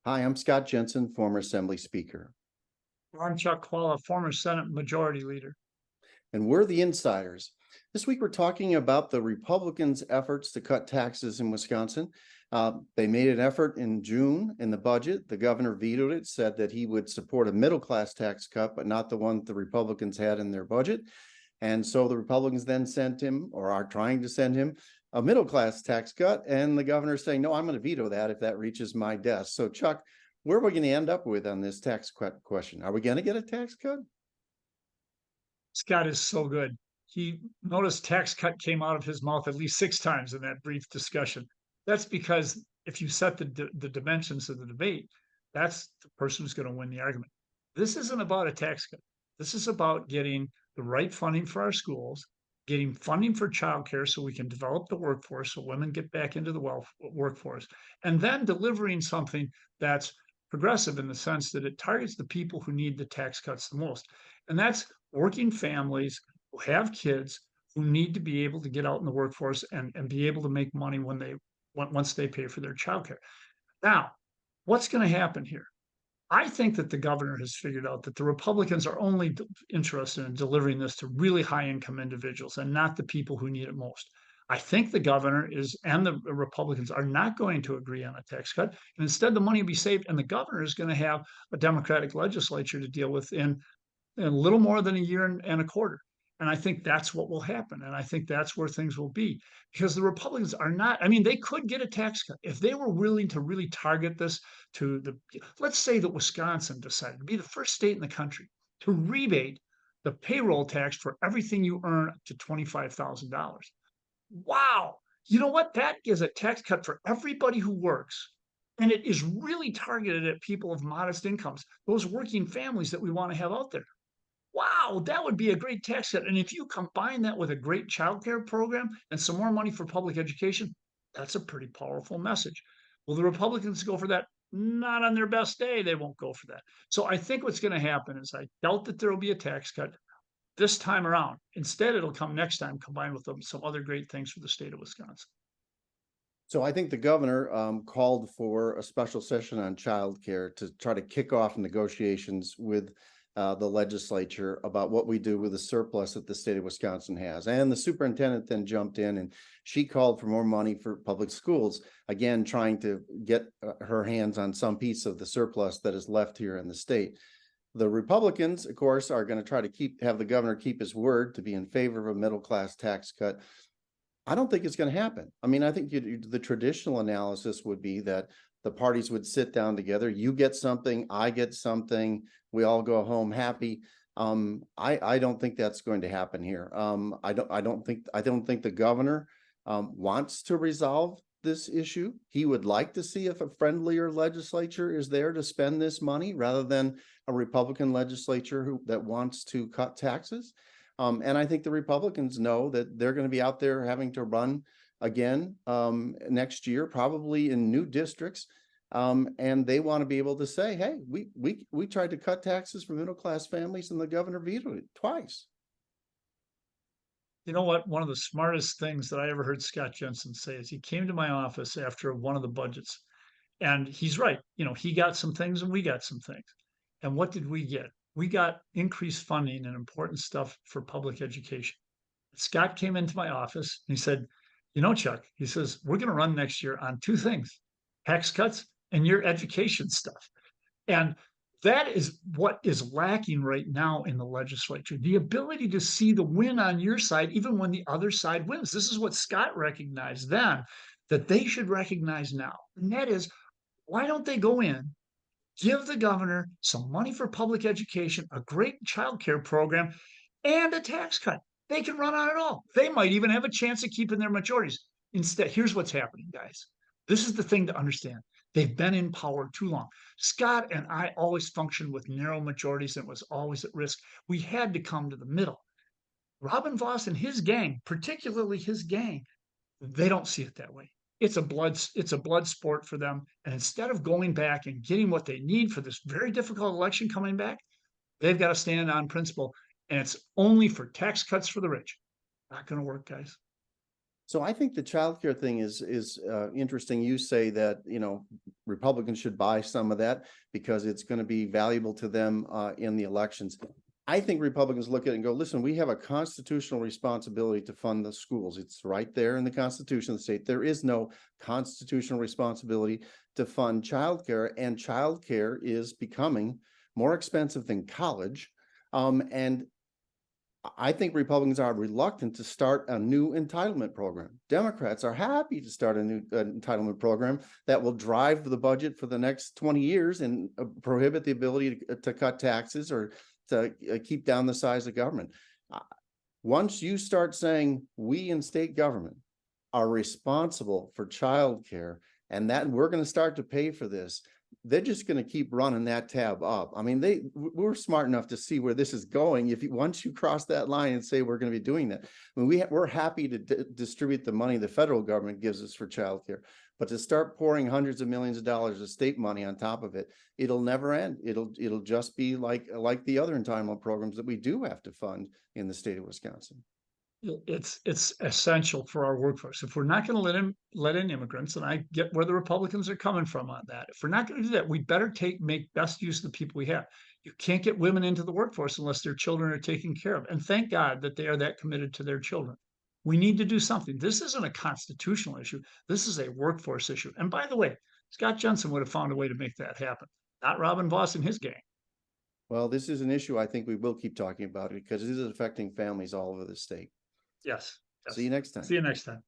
Hi, I'm Scott Jensen, former Assembly Speaker, I'm Chuck Chvala, former Senate Majority Leader. and we're the Insiders. This week, we're talking about the Republicans' efforts to cut taxes in Wisconsin. They made an effort in June in the budget. The governor vetoed it, said that he would support a middle-class tax cut, but not the one the Republicans had in their budget. And so the Republicans then sent him, or are trying to send him, a middle-class tax cut. And the governor's saying, no, I'm going to veto that if that reaches my desk. So, Chuck, where are we going to end up with on this tax cut question? Are we going to get a tax cut? Scott is so good. He noticed tax cut came out of his mouth at least 6 times in that brief discussion. That's because if you set the dimensions of the debate, that's the person who's going to win the argument. This isn't about a tax cut. This is about getting the right funding for our schools, getting funding for childcare so we can develop the workforce so women get back into the workforce, and then delivering something that's progressive in the sense that it targets the people who need the tax cuts the most. And that's working families who have kids who need to be able to get out in the workforce and be able to make money once they pay for their childcare. Now, what's going to happen here? I think that the governor has figured out that the Republicans are only interested in delivering this to really high income individuals and not the people who need it most. I think the governor is and the Republicans are not going to agree on a tax cut. And instead, the money will be saved, and the governor is going to have a Democratic legislature to deal with in a little more than a year and a quarter. And I think that's what will happen. And I think that's where things will be because the Republicans are not, I mean, they could get a tax cut if they were willing to really target this to let's say that Wisconsin decided to be the first state in the country to rebate the payroll tax for everything you earn up to $25,000. Wow. You know what? That is a tax cut for everybody who works. And it is really targeted at people of modest incomes, those working families that we want to have out there. Wow, that would be a great tax cut. And if you combine that with a great childcare program and some more money for public education, that's a pretty powerful message. Will the Republicans go for that? Not on their best day, they won't go for that. So I think what's going to happen is I doubt that there will be a tax cut this time around. Instead, it'll come next time combined with some other great things for the state of Wisconsin. So I think the governor called for a special session on childcare to try to kick off negotiations with the legislature about what we do with the surplus that the state of Wisconsin has. And the superintendent then jumped in and she called for more money for public schools, again, trying to get her hands on some piece of the surplus that is left here in the state. The Republicans, of course, are going to try to have the governor keep his word to be in favor of a middle class tax cut. I don't think it's going to happen. I mean, I think the traditional analysis would be that the parties would sit down together. You get something, I get something. We all go home happy. I don't think that's going to happen here. I don't think the governor wants to resolve this issue. He would like to see if a friendlier legislature is there to spend this money rather than a Republican legislature that wants to cut taxes. And I think the Republicans know that they're going to be out there having to run again next year, probably in new districts. And they want to be able to say, hey, we tried to cut taxes for middle class families and the governor vetoed it twice. You know what? One of the smartest things that I ever heard Scott Jensen say is he came to my office after one of the budgets. And he's right. He got some things and we got some things. And what did we get? We got increased funding and important stuff for public education. Scott came into my office and he said, Chuck, he says, we're going to run next year on 2 things, tax cuts and your education stuff. And that is what is lacking right now in the legislature, the ability to see the win on your side, even when the other side wins. This is what Scott recognized then that they should recognize now. And that is, why don't they go in, give the governor some money for public education, a great child care program, and a tax cut? They can run on it all. They might even have a chance of keeping their majorities. Instead, here's what's happening, guys. This is the thing to understand. They've been in power too long. Scott and I always functioned with narrow majorities and it was always at risk. We had to come to the middle. Robin Vos and his gang, particularly his gang, they don't see it that way. It's a blood sport for them. And instead of going back and getting what they need for this very difficult election coming back, they've got to stand on principle. And it's only for tax cuts for the rich. Not going to work, guys. So I think the childcare thing is interesting. You say that, Republicans should buy some of that because it's going to be valuable to them in the elections. I think Republicans look at it and go, listen, we have a constitutional responsibility to fund the schools. It's right there in the Constitution of the state. There is no constitutional responsibility to fund childcare, and childcare is becoming more expensive than college. And I think Republicans are reluctant to start a new entitlement program. Democrats are happy to start a new entitlement program that will drive the budget for the next 20 years and prohibit the ability to cut taxes or to keep down the size of government. Once you start saying we in state government are responsible for childcare and that we're going to start to pay for this, they're just going to keep running that tab up. I mean, we're smart enough to see where this is going. Once you cross that line and say we're going to be doing that, I mean, we're happy to distribute the money the federal government gives us for childcare, but to start pouring hundreds of millions of dollars of state money on top of it, it'll never end. It'll just be like the other entitlement programs that we do have to fund in the state of Wisconsin. It's essential for our workforce. If we're not going to let in immigrants, and I get where the Republicans are coming from on that. If we're not going to do that, we better make best use of the people we have. You can't get women into the workforce unless their children are taken care of. And thank God that they are that committed to their children. We need to do something. This isn't a constitutional issue. This is a workforce issue. And by the way, Scott Jensen would have found a way to make that happen, not Robin Voss and his gang. Well, this is an issue I think we will keep talking about it because it is affecting families all over the state. Yes. See you next time. See you next time.